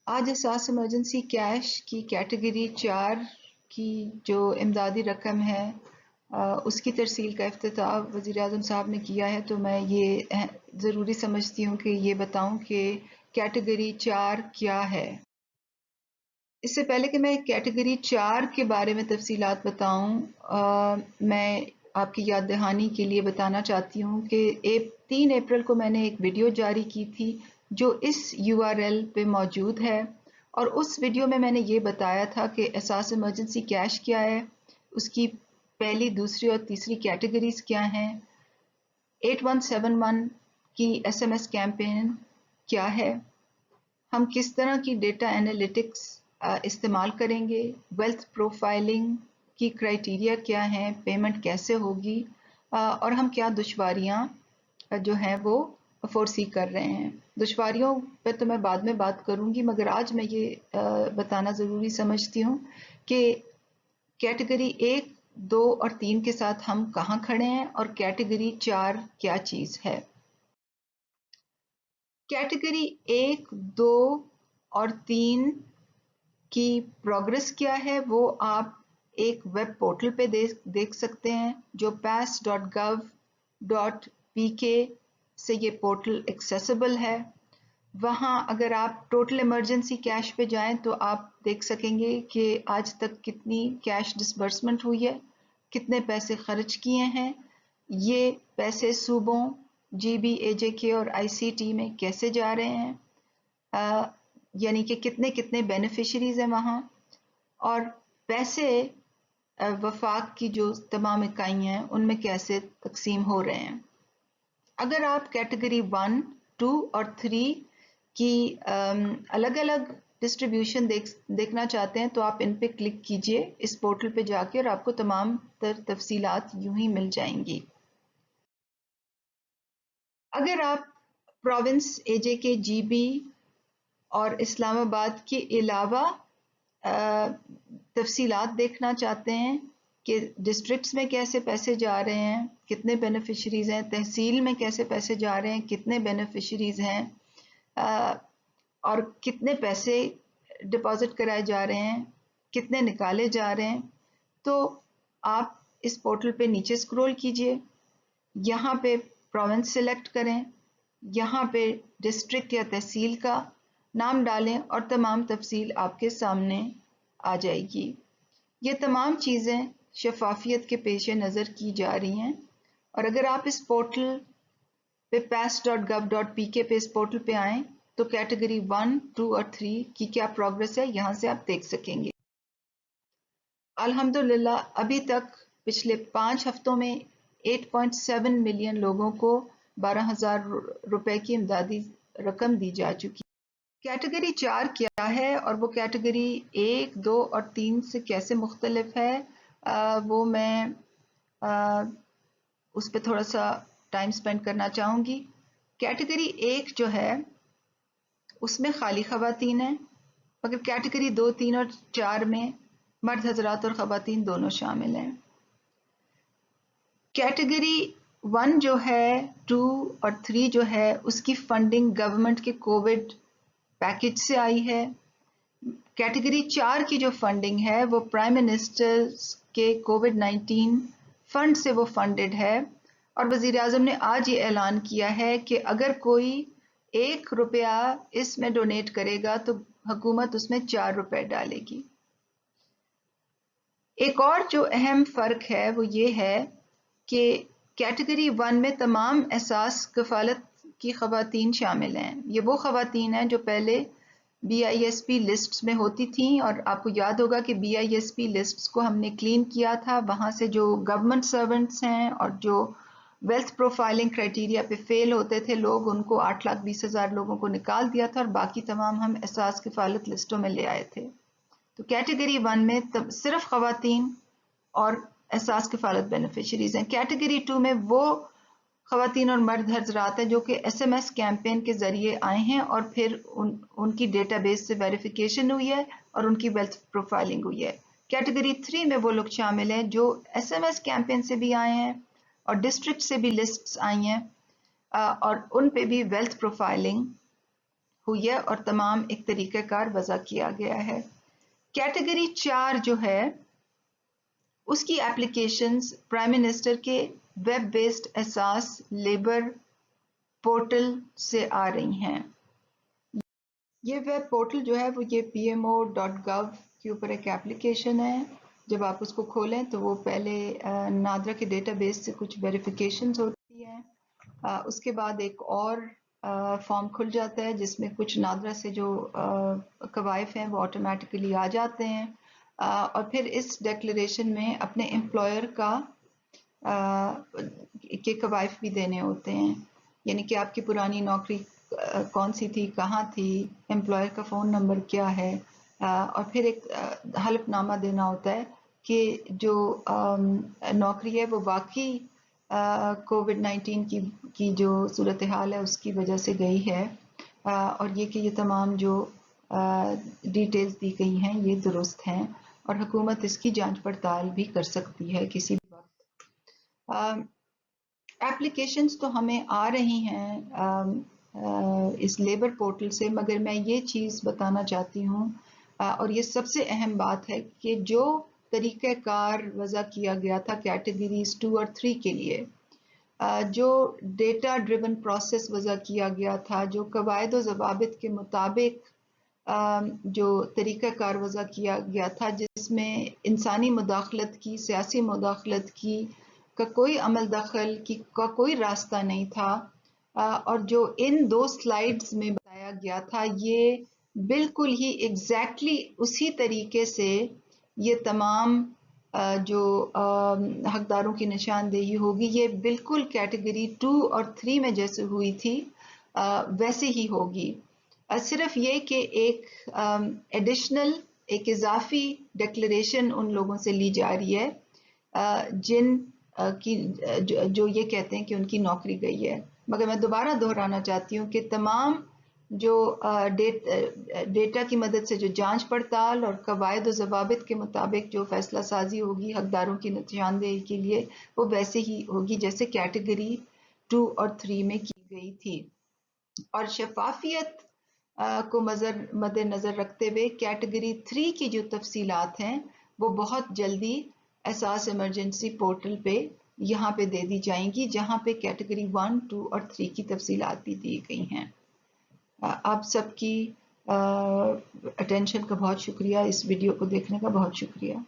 आज एहसास emergency cash की कैटेगरी 4 की जो इमदादी रकम है उसकी तरसील का इफ्तिताह वज़ीर-ए-आज़म साहब ने किया है, तो मैं ये ज़रूरी समझती हूँ कि ये बताऊँ कि कैटेगरी 4 क्या है। इससे पहले कि मैं कैटेगरी 4 के बारे में तफसीलात बताऊँ, मैं आपकी याद दहानी के लिए बताना चाहती हूँ कि 3 अप्रैल को मैंने एक वीडियो जारी की थी जो इस URL पे मौजूद है, और उस वीडियो में मैंने ये बताया था कि एहसास इमरजेंसी कैश क्या है, उसकी पहली, दूसरी और तीसरी कैटेगरीज क्या हैं, 8171 की SMS कैंपेन क्या है, हम किस तरह की डेटा एनालिटिक्स इस्तेमाल करेंगे, वेल्थ प्रोफाइलिंग की क्राइटेरिया क्या हैं, पेमेंट कैसे होगी, और हम क्या दुश्वारियां जो हैं वो फोरसी कर रहे हैं। दुश्वारियों पर तो मैं बाद में बात करूंगी, मगर आज मैं ये बताना ज़रूरी समझती हूँ कि कैटेगरी 1, 2 और 3 के साथ हम कहाँ खड़े हैं और कैटेगरी 4 क्या चीज़ है। कैटेगरी 1, 2 और 3 की प्रोग्रेस क्या है वो आप एक वेब पोर्टल पे देख सकते हैं जो pass.gov.pk से ये पोर्टल एक्सेसिबल है। वहाँ अगर आप टोटल इमरजेंसी कैश पे जाएं तो आप देख सकेंगे कि आज तक कितनी कैश डिसबर्समेंट हुई है, कितने पैसे खर्च किए हैं, ये पैसे सूबों, GB, AJK और ICT में कैसे जा रहे हैं, यानी कि कितने कितने बेनिफिशरीज हैं वहाँ, और पैसे वफाक की जो तमाम इकाइयाँ हैं उनमें कैसे तकसीम हो रहे हैं। अगर आप कैटेगरी 1, 2 और 3 की अलग अलग डिस्ट्रीब्यूशन देखना चाहते हैं तो आप इन पे क्लिक कीजिए इस पोर्टल पे जाके, और आपको तमाम तफसीलात यूं ही मिल जाएंगी। अगर आप प्रोविंस, AJK, GB और इस्लामाबाद के अलावा तफसीलात देखना चाहते हैं कि डिस्ट्रिक्ट्स में कैसे पैसे जा रहे हैं, कितने बेनिफिशरीज हैं, तहसील में कैसे पैसे जा रहे हैं, कितने बेनिफिशरीज हैं, और कितने पैसे डिपॉजिट कराए जा रहे हैं, कितने निकाले जा रहे हैं, तो आप इस पोर्टल पे नीचे स्क्रॉल कीजिए, यहाँ पे प्रोविंस सिलेक्ट करें, यहाँ पे डिस्ट्रिक्ट या तहसील का नाम डालें और तमाम तफसील आपके सामने आ जाएगी। ये तमाम चीज़ें शफाफियत के पेश नज़र की जा रही हैं, और अगर आप इस पोर्टल पे pass.gov.pk पे इस पोर्टल पे आएँ तो कैटेगरी 1, 2 और 3 की क्या प्रोग्रेस है यहाँ से आप देख सकेंगे। अल्हम्दुलिल्लाह अभी तक पिछले 5 हफ्तों में 8.7 मिलियन लोगों को 12,000 रुपए की इमदादी रकम दी जा चुकी है। कैटेगरी 4 क्या है और वो कैटेगरी 1, 2 और 3 से कैसे मुख्तलिफ है, वो मैं उस पर थोड़ा सा टाइम स्पेंड करना चाहूँगी। कैटेगरी 1 जो है उसमें खाली खवातीन हैं, मगर कैटेगरी 2, 3 और 4 में मर्द हजरात और खवातीन दोनों शामिल हैं। कैटेगरी 1 जो है, 2 और 3 जो है, उसकी फंडिंग गवर्नमेंट के कोविड पैकेज से आई है। कैटेगरी 4 की जो फंडिंग है वो प्राइम मिनिस्टर के कोविड-19 फंड से वो फंडेड है, और वजीर आजम ने आज ये ऐलान किया है कि अगर कोई 1 रुपया इसमें डोनेट करेगा तो हुकूमत उसमें 4 रुपए डालेगी। एक और जो अहम फ़र्क है वो ये है कि कैटेगरी 1 में तमाम एहसास कफ़ालत की ख़वातीन शामिल हैं। ये वो ख़वातीन हैं जो पहले BISP लिस्ट्स में होती थीं, और आपको याद होगा कि BISP लिस्ट्स को हमने क्लीन किया था। वहाँ से जो गवर्नमेंट सर्वेंट्स हैं और जो वेल्थ प्रोफाइलिंग क्राइटेरिया पे फेल होते थे लोग, उनको 8,20,000 लोगों को निकाल दिया था, और बाकी तमाम हम एहसास कफ़ालत लिस्टों में ले आए थे। तो कैटेगरी 1 में तब सिर्फ खवातीन और एहसास कफालत बेनिफिशरीज हैं। कैटेगरी 2 में वो खवातीन और मर्द हजरात हैं जो कि SMS कैंपेन के जरिए आए हैं और फिर उनकी डेटाबेस से वेरिफिकेशन हुई है और उनकी वेल्थ प्रोफाइलिंग हुई है। कैटेगरी 3 में वो लोग शामिल हैं जो SMS कैंपेन से भी आए हैं और डिस्ट्रिक्ट से भी लिस्ट्स आई हैं, और उन पे भी वेल्थ प्रोफाइलिंग हुई है और तमाम एक तरीक़ा कार वज़ा किया गया है। कैटेगरी 4 जो है उसकी एप्लीकेशंस प्राइम मिनिस्टर के वेब बेस्ड एहसास लेबर पोर्टल से आ रही हैं। ये वेब पोर्टल जो है वो ये pmo.gov के ऊपर एक एप्लीकेशन है। जब आप उसको खोलें तो वो पहले नादरा के डेटाबेस से कुछ वेरिफिकेशंस होती हैं, उसके बाद एक और फॉर्म खुल जाता है जिसमें कुछ नादरा से जो कवायफ हैं वो ऑटोमेटिकली आ जाते हैं, और फिर इस डिक्लेरेशन में अपने एम्प्लॉयर का के कवायफ भी देने होते हैं, यानी कि आपकी पुरानी नौकरी कौन सी थी, कहाँ थी, एम्प्लॉयर का फ़ोन नंबर क्या है, और फिर एक हलफनामा देना होता है कि जो नौकरी है वो वाकई कोविड-19 की जो सूरत हाल है उसकी वजह से गई है, और ये कि ये तमाम जो डिटेल्स दी गई हैं ये दुरुस्त हैं और हुकूमत इसकी जांच पड़ताल भी कर सकती है किसी भी वक्त। एप्लीकेशंस तो हमें आ रही हैं इस लेबर पोर्टल से, मगर मैं ये चीज़ बताना चाहती हूँ, और ये सबसे अहम बात है कि जो तरीक़ाकार वज़ा किया गया था कैटेगरीज 2 और 3 के लिए, जो डेटा ड्रिवन प्रोसेस वज़ा किया गया था, जो कवायद व ज़वाबित के मुताबिक जो तरीक़ाकार वज़ा किया गया था जिसमें इंसानी मुदाखलत की, सियासी मुदाखलत की का कोई अमल दखल की का कोई रास्ता नहीं था, और जो इन 2 स्लाइड्स में बताया गया था ये बिल्कुल ही एग्जैक्टली उसी तरीके से ये तमाम जो हकदारों की निशानदेही होगी ये बिल्कुल कैटेगरी 2 और 3 में जैसे हुई थी वैसे ही होगी। सिर्फ ये कि एक एडिशनल एक इजाफी डिक्लेरेशन उन लोगों से ली जा रही है जिन की जो ये कहते हैं कि उनकी नौकरी गई है, मगर मैं दोबारा दोहराना चाहती हूँ कि तमाम जो डेटा की मदद से जो जांच पड़ताल और कवायद व ज़वाबित के मुताबिक जो फैसला साजी होगी हकदारों की निशानदेही के लिए वो वैसे ही होगी जैसे कैटेगरी 2 और 3 में की गई थी। और शफाफियत को मद्देनजर रखते हुए कैटेगरी 3 की जो तफसीलात हैं वो बहुत जल्दी एहसास इमरजेंसी पोर्टल पे यहाँ पे दे दी जाएंगी, जहाँ पे कैटेगरी 1, 2 और 3 की तफसीलात भी दी गई हैं। आप सबकी अटेंशन का बहुत शुक्रिया, इस वीडियो को देखने का बहुत शुक्रिया।